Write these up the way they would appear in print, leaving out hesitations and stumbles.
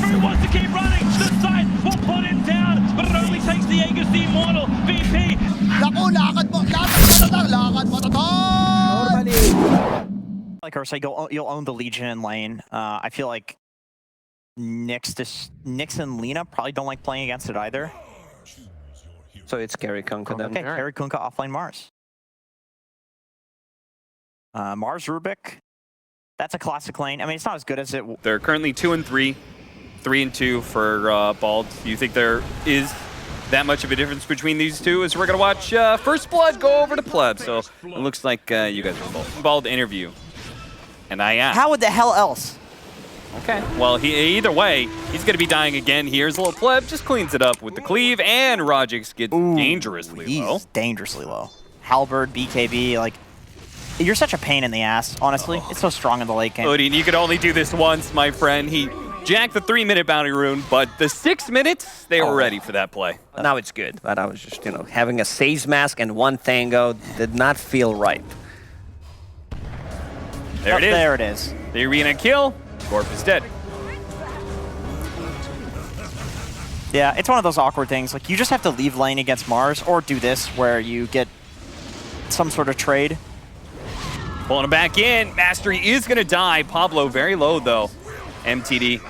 He wants to keep running. The side will put him down, but it only takes the Aegis the Immortal. VP. Naku, lakad mo to tol! Like Ursa, you'll own the Legion in lane. I feel like Nyx and Lina probably don't like playing against it either. So it's carry Kunkka then. Okay, carry Kunkka offline Mars. Mars Rubik. That's a classic lane. I mean, it's not as good as it. They're currently 2-3, 3-2 for Bald. Do you think there is that much of a difference between these two? As we're gonna watch First Blood go over to Pleb. So it looks like you guys are both. Bald interview, and I am. How would the hell else? Okay. Well, either way, he's gonna be dying again. Here's a little Pleb, just cleans it up with the cleave, and Rajix gets dangerously low. Dangerously low. Halberd, BKB, like. You're such a pain in the ass, honestly. It's so strong in the late game. Odin, you could only do this once, my friend. He jacked the 3-minute bounty rune, but the 6 minutes, they were ready for that play. Now it's good, but I was just, having a Sage Mask and one Tango did not feel right. There it is. There it is. The arena kill. Gorp is dead. Yeah, it's one of those awkward things. Like, you just have to leave lane against Mars, or do this where you get some sort of trade. Pulling him back in. Mastery is going to die. Pablo very low, though. MTD.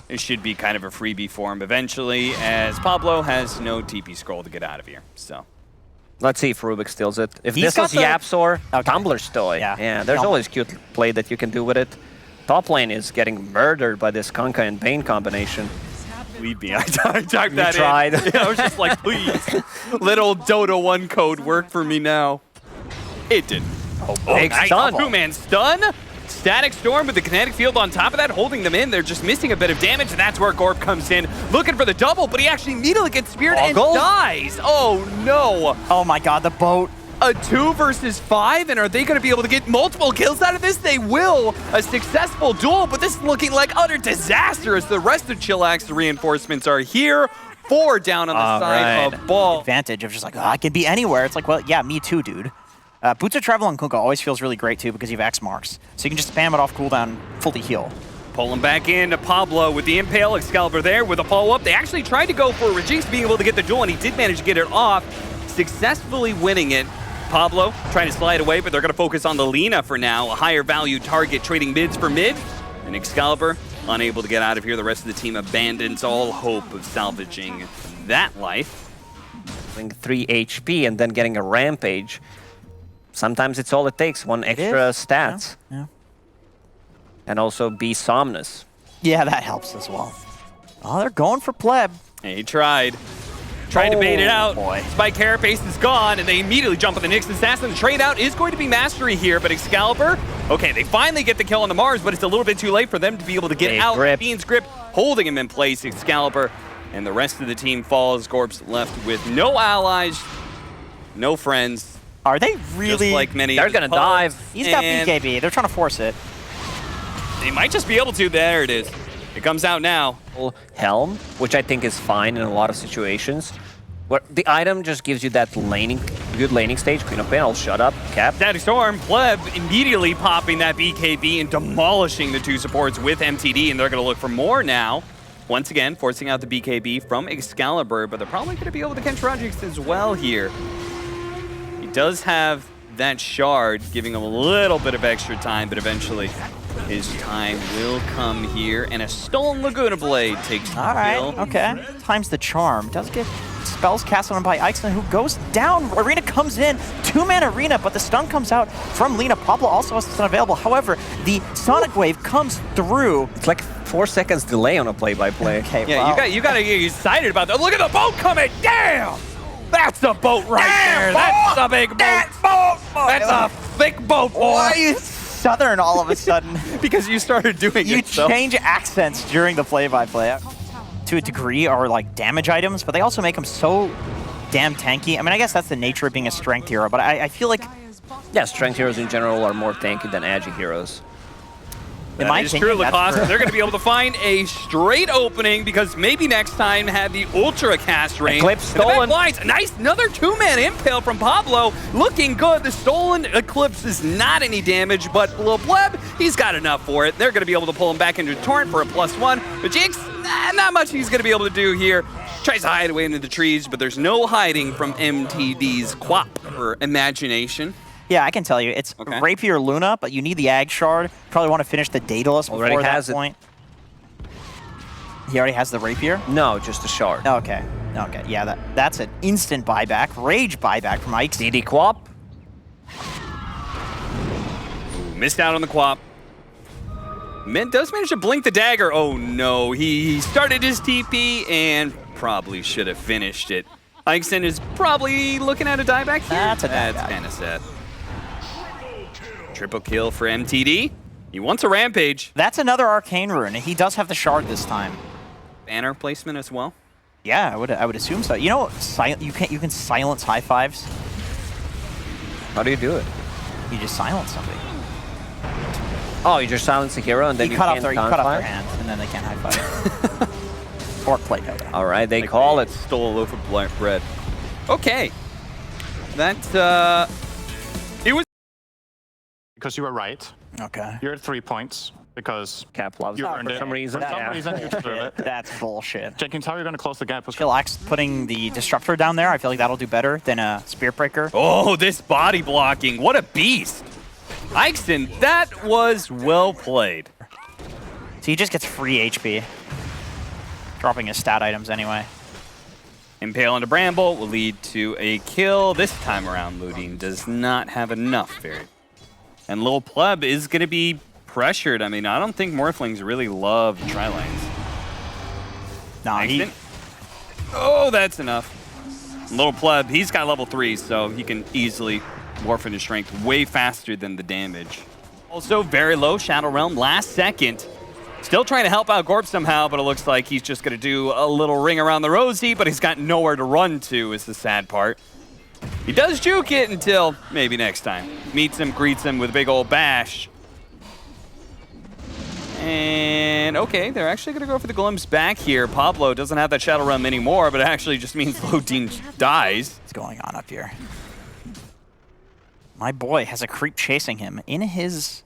It should be kind of a freebie for him eventually, as Pablo has no TP scroll to get out of here. So let's see if Rubik steals it. If He's this was Yapsor, Tumbler's toy. Yeah, there's always cute play that you can do with it. Top lane is getting murdered by this Kunkka and Bane combination. Leave me. I typed that tried. in. I was just like, please. Little Dota 1 code work for me now. It didn't. Big stun. Two-man stun. Static Storm with the kinetic field on top of that, holding them in. They're just missing a bit of damage, and that's where Gorp comes in, looking for the double, but he actually immediately gets speared and dies. Oh, no. Oh, my God, the boat. A 2 versus 5, and are they going to be able to get multiple kills out of this? They will. A successful duel, but this is looking like utter disaster as the rest of CHILLAX reinforcements are here. 4 down on the side of Ball. Advantage of just like, I could be anywhere. It's like, well, yeah, me too, dude. Boots of Travel on Kunkka always feels really great too because you have X marks. So you can just spam it off cooldown, fully heal. Pulling back in to Pablo with the Impale, Excalibur there with a follow-up. They actually tried to go for Rajix being able to get the duel, and he did manage to get it off, successfully winning it. Pablo trying to slide away, but they're going to focus on the Lina for now, a higher value target, trading mids for mid. And Excalibur unable to get out of here. The rest of the team abandons all hope of salvaging that life. 3 HP and then getting a Rampage. Sometimes it's all it takes, one extra stats. Yeah. And also be Somnus. Yeah, that helps as well. Oh, they're going for Pleb. He tried. Tried to bait it out. Boy. Spike Carapace is gone, and they immediately jump on the Nyx Assassin. The trade out is going to be Mastery here, but Excalibur, okay, they finally get the kill on the Mars, but it's a little bit too late for them to be able to get out. Fiend's Grip holding him in place, Excalibur, and the rest of the team falls. Gorp's left with no allies, no friends. Are they really? Just like many. They're going to dive. He's got BKB. They're trying to force it. They might just be able to. There it is. It comes out now. Helm, which I think is fine in a lot of situations. Where the item just gives you that good laning stage. Queen of Pain, I'll shut up. Cap. Static Storm, Pleb immediately popping that BKB and demolishing the 2 supports with MTD, and they're going to look for more now. Once again, forcing out the BKB from Excalibur, but they're probably going to be able to catch Rajix as well here. He does have that shard, giving him a little bit of extra time, but eventually his time will come here, and a Stolen Laguna Blade takes the kill. Okay. Times the charm. Does get spells cast on him by Ixon, who goes down. Arena comes in. 2-man Arena, but the stun comes out from Lina. Pablo also has the stun available. However, the Sonic Wave comes through. It's like 4 seconds delay on a play-by-play. Okay, yeah, well. you gotta get excited about that. Look at the boat coming! Damn! That's a boat right there. That's a big boat. That's a thick boat, boy. Why are you Southern all of a sudden? Because you started doing you it. You change accents during the play-by-play. To a degree, are like damage items, but they also make them so damn tanky. I mean, I guess that's the nature of being a strength hero, but I feel like... Yeah, strength heroes in general are more tanky than agi heroes. In my That is opinion, true, that's Lacoste. for- They're going to be able to find a straight opening because maybe next time have the ultra cast range. Eclipse And the back stolen. lines, nice, another two-man impale from Pablo. Looking good. The stolen Eclipse is not any damage, but Lil Pleb, he's got enough for it. They're going to be able to pull him back into the Torrent for a +1. But Jinx, not much he's going to be able to do here. Tries to hide away into the trees, but there's no hiding from MTD's Quap or Imagination. Yeah, I can tell you. It's Okay. Rapier Luna, but you need the Ag Shard. Probably want to finish the Daedalus Already before has that it. point. He already has the Rapier? No, just a shard. Okay. Okay, yeah, that's an instant buyback. Rage buyback from Ike. DD Quap. Ooh, missed out on the Quap. Does manage to blink the dagger. Oh no, he started his TP and probably should have finished it. Ikeson is probably looking at a dieback here. That's a dieback. That's kind of sad. Triple kill for MTD. He wants a rampage. That's another Arcane Rune. He does have the Shard this time. Banner placement as well. Yeah, I would assume so. You know, you can silence high fives. How do you do it? You just silence somebody. Oh, you just silence the hero and then You you cut off can't their counterfire? hands, and then they can't high five. Or play Dota. All right, they Like call they it. Stole a loaf of bread. Okay. That, it was Because you were right. Okay. You're at 3 points because Cap loves you it earned for it. some reason. For some Yeah. reason, you deserve it. That's bullshit. Jenkins, how are you going to close the gap? CHILLAX putting the Disruptor down there, I feel like that'll do better than a Spear Breaker. Oh, this body blocking. What a beast. Ikeson, that was well played. So he just gets free HP. Dropping his stat items anyway. Impale into Bramble will lead to a kill. This time around, Ludin does not have enough Fairy. And Lil Pleb is going to be pressured. I mean, I don't think Morphlings really love tri-lanes. Nah, he, Ikeson. Oh, that's enough. Lil Pleb, he's got level 3, so he can easily morph into strength way faster than the damage. Also, very low Shadow Realm last second. Still trying to help out Gorp somehow, but it looks like he's just going to do a little ring around the rosy, but he's got nowhere to run to is the sad part. He does juke it until maybe next time. Meets him, greets him with a big old bash. And okay, they're actually going to go for the glimpse back here. Pablo doesn't have that Shadow Realm anymore, but it actually just means Lodin dies. what's going on up here? My boy has a creep chasing him in his...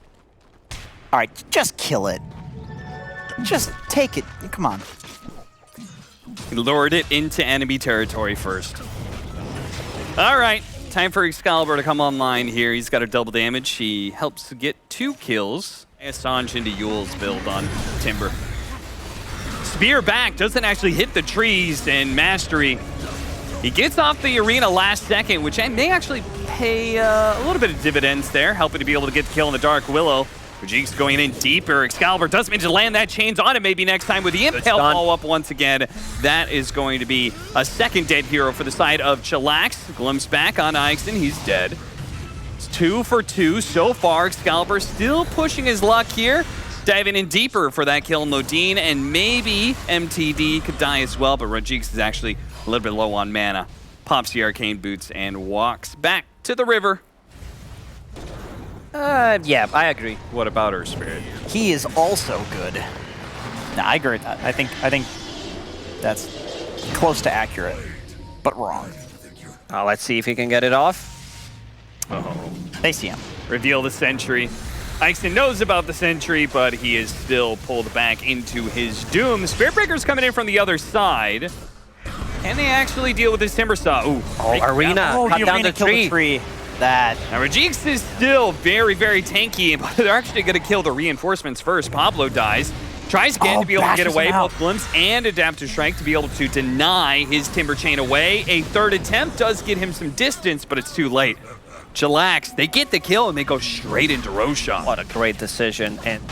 Alright, just kill it. Just take it. Come on. He lured it into enemy territory first. All right, time for Excalibur to come online here. He's got a double damage. He helps to get 2 kills. Assange into Yule's build on Timber. Spear back, doesn't actually hit the trees, and Mastery. He gets off the arena last second, which may actually pay a little bit of dividends there, helping to be able to get the kill in the Dark Willow. Jinx going in deeper. Excalibur does manage to land that chains on it maybe next time with the Impale follow-up once again. That is going to be a second dead hero for the side of CHILLAX. Glimpse back on Ikeson. He's dead. It's 2 for 2 so far. Excalibur still pushing his luck here. Diving in deeper for that kill on Lodin, and maybe MTD could die as well, but Jinx is actually a little bit low on mana. Pops the Arcane Boots and walks back to the river. Yeah, I agree. What about her, Spirit? He is also good. Nah, I agree with that. I think that's close to accurate, but wrong. Let's see if he can get it off. Oh. They see him. Reveal the Sentry. Ikeson knows about the Sentry, but he is still pulled back into his doom. Spirit Breaker's coming in from the other side. Can they actually deal with this Timber Saw? Ooh, Arena. Oh, Cut the down arena the killed the tree. tree. That. Now, Jinx is still very, very tanky, but they're actually going to kill the reinforcements first. Pablo dies. Tries again to be able to get bashes away, him out. both Glimpse and Adaptive Strike to be able to deny his Timber Chain away. A third attempt does get him some distance, but it's too late. CHILLAX, they get the kill and they go straight into Roshan. What a great decision. And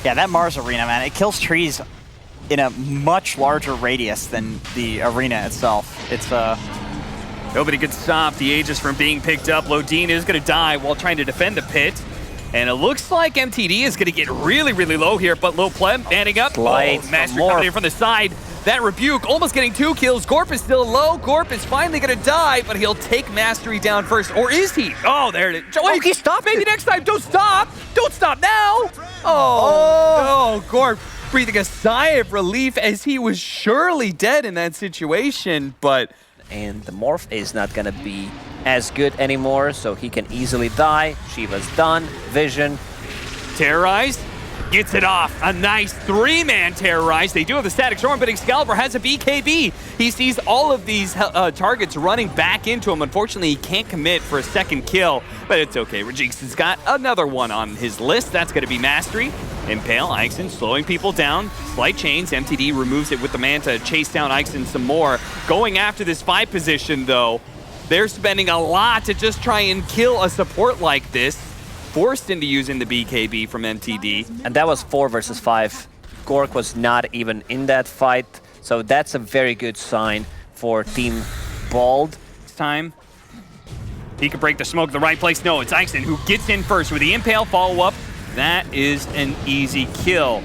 Yeah, that Mars arena, man, it kills trees in a much larger radius than the arena itself. It's Nobody could stop the Aegis from being picked up. Lodin is going to die while trying to defend the pit. And it looks like MTD is going to get really, really low here, but Lil Pleb standing up. Slides Master for more. coming in from the side. That rebuke almost getting 2 kills. Gorp is still low. Gorp is finally going to die, but he'll take Mastery down first. Or is he? Oh, there it is. Wait, he stopped maybe it. next time. Don't stop. Don't stop now. Oh, Gorp breathing a sigh of relief as he was surely dead in that situation, but... And the morph is not gonna be as good anymore, so he can easily die. Shiva's done. Vision. Terrorized. Gets it off. A nice 3-man Terrorize. They do have the static storm, but Excalibur has a BKB. He sees all of these targets running back into him. Unfortunately, he can't commit for a second kill, but it's okay. Rajix has got another one on his list. That's going to be Mastery. Impale, Ixen slowing people down. Slight chains. MTD removes it with the Manta to chase down Ixen some more. Going after this 5 position, though, they're spending a lot to just try and kill a support like this. Forced into using the BKB from MTD. And that was 4 versus 5. Gork was not even in that fight, so that's a very good sign for Team Bald. This time, he could break the smoke in the right place. No, it's Ixen who gets in first with the Impale follow-up. That is an easy kill,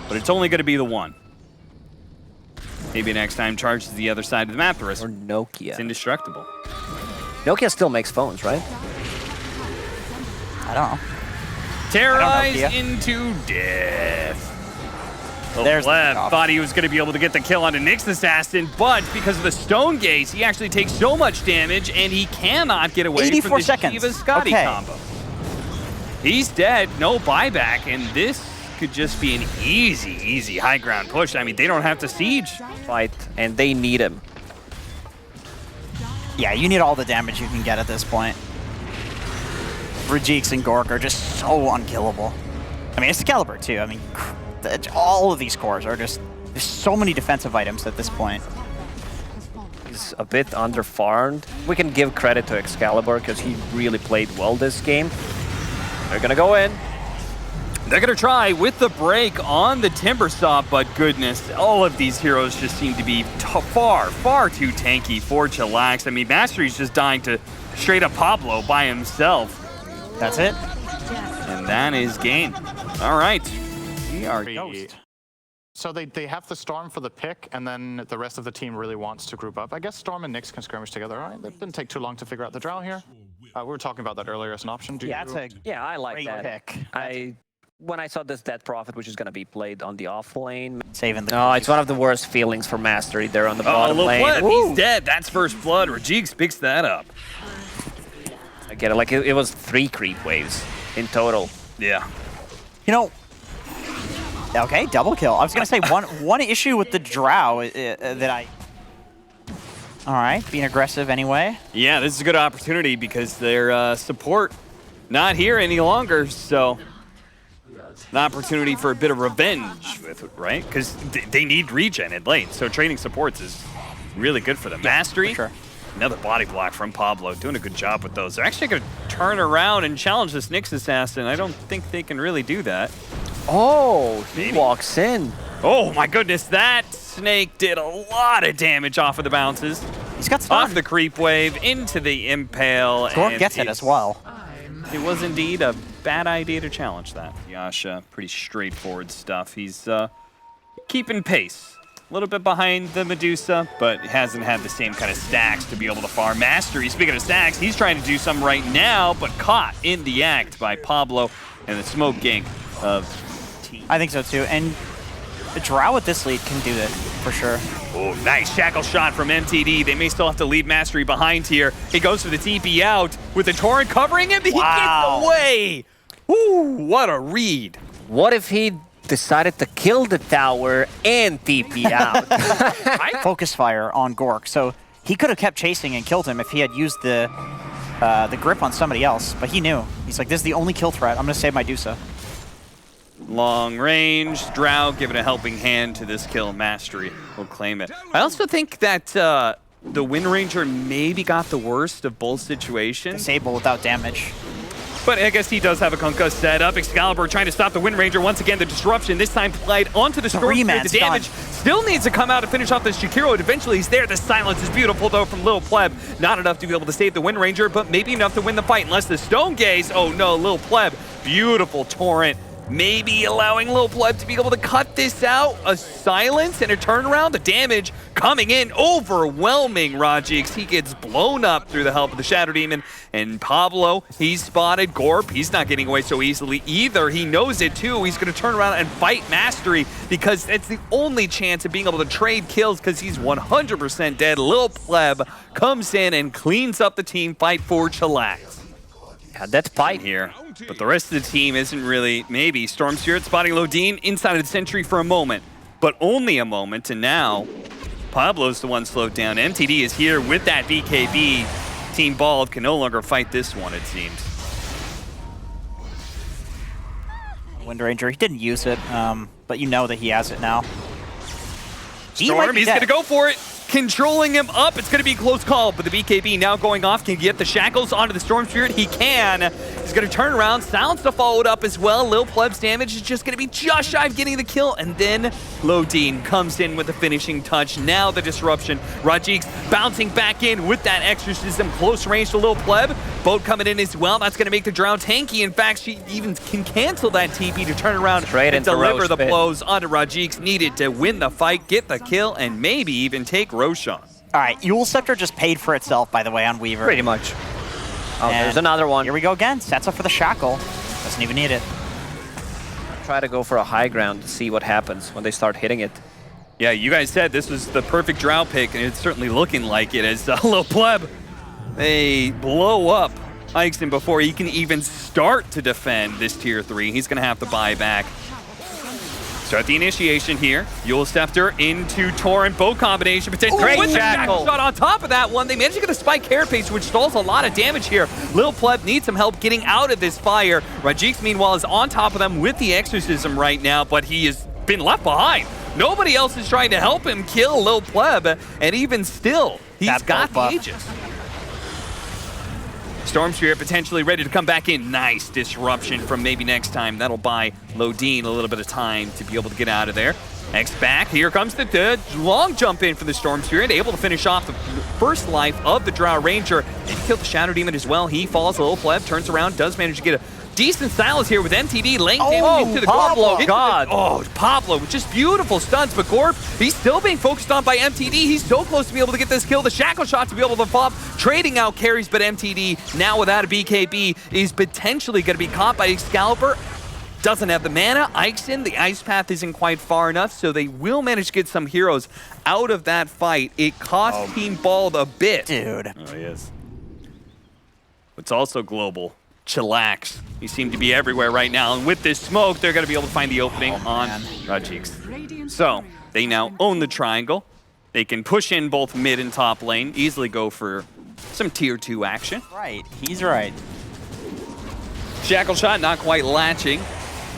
but it's only going to be the one. Maybe next time charges the other side of the map. The rest Or Nokia. it's indestructible. Nokia still makes phones, right? I don't know. Terrorize Kia. into death. There's the Pleb cutoff. thought he was going to be able to get the kill on a Nyx Assassin, but because of the Stone Gaze, he actually takes so much damage, and he cannot get away 84 from the seconds. Shiva Scotty Okay. combo. He's dead, no buyback, and this could just be an easy high ground push. I mean, they don't have to siege. Fight, and they need him. Yeah, you need all the damage you can get at this point. Rajix and Gork are just so unkillable. I mean, Excalibur too. I mean, all of these cores are just, there's so many defensive items at this point. He's a bit underfarmed. We can give credit to Excalibur because he really played well this game. They're gonna go in. They're going to try with the break on the Timbersaw, but goodness, all of these heroes just seem to be far too tanky for CHILLAX. I mean, Mastery's just dying to straight up Pablo by himself. That's it. And that is game. All right. We are Pretty- ghost. So they have the Storm for the pick, and then the rest of the team really wants to group up. I guess Storm and Nyx can skirmish together, right? It didn't take too long to figure out the drow here. We were talking about that earlier as an option. Yeah, that's a Yeah, I like great that. pick. When I saw this Death Prophet, which is gonna be played on the off lane. Saving the. No, it's one of the worst feelings for Mastery. They're on the Oh, bottom Lil lane. Pleb, Woo! he's dead. That's first blood. Rajix picks that up. I get it. Like it was 3 creep waves in total. Yeah. You know. Okay, double kill. I was gonna say one issue with the drow that I. All right, being aggressive anyway. Yeah, this is a good opportunity because their support not here any longer, so an opportunity for a bit of revenge with it, right? Because they need regen in lane, so trading supports is really good for them. Mastery, for sure. Another body block from Pablo, doing a good job with those. They're actually going to turn around and challenge this Nyx Assassin. I don't think they can really do that. Oh, he Maybe. walks in. Oh my goodness, that snake did a lot of damage off of the bounces. He's got stun. Off the creep wave, into the impale. Gork and gets it as well. It was indeed a bad idea to challenge that. Yasha, pretty straightforward stuff. He's keeping pace. A little bit behind the Medusa, but hasn't had the same kind of stacks to be able to farm. Mastery, speaking of stacks, he's trying to do some right now, but caught in the act by Pablo and the smoke gank of T. I think so too. And the drow with this lead can do it for sure. Oh, nice shackle shot from MTD. They may still have to leave Mastery behind here. He goes for the TP out with the torrent covering him. He Wow. gets away. Ooh, what a read. What if he decided to kill the tower and TP out? Focus fire on Gork, so he could have kept chasing and killed him if he had used the grip on somebody else. But he knew. He's like, this is the only kill threat. I'm gonna save my Medusa. Long range, Drow giving a helping hand to this kill. Mastery will claim it. I also think that the Wind Ranger maybe got the worst of both situations. Disable without damage. But I guess he does have a Kunkka set up. Excalibur trying to stop the Wind Ranger. Once again, the disruption, this time applied onto the Storm. 3-man The damage still needs to come out to finish off this Shakiro. And eventually he's there. The silence is beautiful, though, from Lil Pleb. Not enough to be able to save the Wind Ranger, but maybe enough to win the fight. Unless the Stone Gaze. Oh, no, Lil Pleb. Beautiful torrent. maybe allowing Lil Pleb to be able to cut this out. A silence and a turnaround. The damage coming in overwhelming Rajix. He gets blown up through the help of the Shadow Demon. And Pablo, he's spotted. Gorp, he's not getting away so easily either. He knows it too. He's going to turn around and fight Mastery because it's the only chance of being able to trade kills because he's 100% dead. Lil Pleb comes in and cleans up the team fight for CHILLAX. Yeah, that fight Here, but the rest of the team isn't really. Maybe Storm Spirit spotting Lodine inside of the Sentry for a moment, but only a moment, and now Pablo's the one slowed down. MTD is here with that BKB. Team Bald can no longer fight this one, it seems. Wind Ranger, he didn't use it, but you know that he has it now. Storm, he's going to go for it. Controlling him up. It's going to be a close call, but the BKB now going off. Can get the shackles onto the Storm Spirit? He can. He's going to turn around. Silence to follow it up as well. Lil Pleb's damage is just going to be just shy of getting the kill. And then Lodine comes in with the finishing touch. Now the disruption. Rajix bouncing back in with that exorcism. Close range to Lil Pleb. Boat coming in as well. That's going to make the Drow tanky. In fact, she even can cancel that TP to turn around and deliver the blows onto Rajix. Needed to win the fight, get the kill, and maybe even take Roshan. All right, Eul Scepter just paid for itself, by the way, on Weaver. pretty much. Oh, And there's another one. Here we go again. Sets up for the shackle. Doesn't even need it. Try to go for a high ground to see what happens when they start hitting it. Yeah, you guys said this was the perfect Drow pick, and it's certainly looking like it as Lil Pleb. They blow up Ixon before he can even start to defend this tier 3. He's going to have to buy back. Start the initiation here. Eul Scepter into Torrent bow combination. Potentially Great with the shackle shot on top of that one. They managed to get a spike carapace, which stalls a lot of damage here. Lil Pleb needs some help getting out of this fire. Rajix, meanwhile, is on top of them with the exorcism right now, but he has been left behind. Nobody else is trying to help him kill Lil Pleb, and even still, he's got the Aegis. Storm Spirit potentially ready to come back in. Nice disruption from maybe next time. That'll buy Lodine a little bit of time to be able to get out of there. X back. Here comes the long jump in for the Storm Spirit. Able to finish off the first life of the Drow Ranger. And he killed the Shadow Demon as well. He falls. Lil Pleb turns around. Does manage to get a decent silence here with MTD laying damage into the Pablo, God. Pablo with just beautiful stunts, but Gorp, he's still being focused on by MTD. He's so close to be able to get this kill. The shackle shot to be able to pop, trading out carries, but MTD, now without a BKB, is potentially going to be caught by Excalibur. Doesn't have the mana. Ixon, the ice path isn't quite far enough, so they will manage to get some heroes out of that fight. It cost Team Bald a bit. Dude. Oh, yes. It's also global. CHILLAX. You seem to be everywhere right now, and with this smoke, they're going to be able to find the opening on Rajix. So, they now own the triangle. They can push in both mid and top lane, easily go for some tier 2 action. Right, he's right. Shackle shot not quite latching.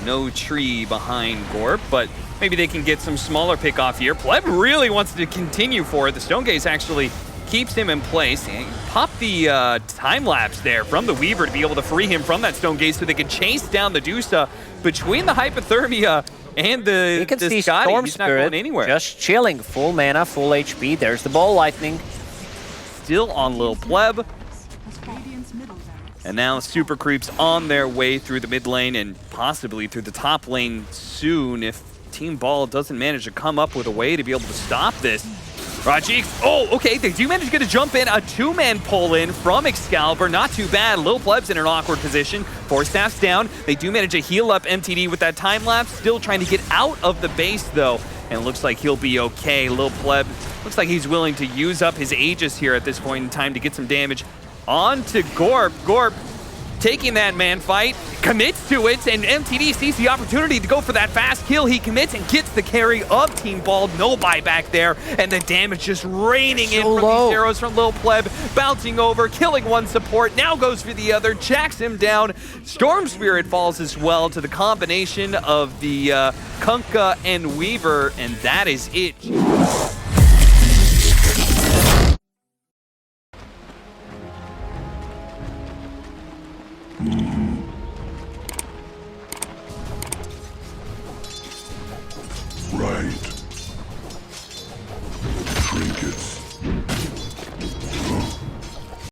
No tree behind Gorp, but maybe they can get some smaller pick off here. Pleb really wants to continue for it. The Stone Gaze actually keeps him in place. And pop the time lapse there from the Weaver to be able to free him from that Stone Gaze so they can chase down the Dusa. Between the hypothermia and the You can see Scotty, Storm he's not Spirit going anywhere. just chilling. Full mana, full HP. There's the Ball Lightning. Still on Lil Pleb. And now super creeps on their way through the mid lane and possibly through the top lane soon if Team Ball doesn't manage to come up with a way to be able to stop this. Rajix, okay, they do manage to get a jump in, a two-man pull in from Excalibur, not too bad. Lil Pleb's in an awkward position, Force Staff's down. They do manage to heal up MTD with that time lapse, still trying to get out of the base though, and it looks like he'll be okay. Lil Pleb looks like he's willing to use up his Aegis here at this point in time to get some damage on to Gorp. Gorp taking that man fight, commits to it, and MTD sees the opportunity to go for that fast kill. He commits and gets the carry of Team Bald. No buyback there, and the damage just raining in from these arrows from Lil Pleb, bouncing over, killing one support, now goes for the other, jacks him down. Storm Spirit falls as well to the combination of the Kunkka and Weaver, and that is it.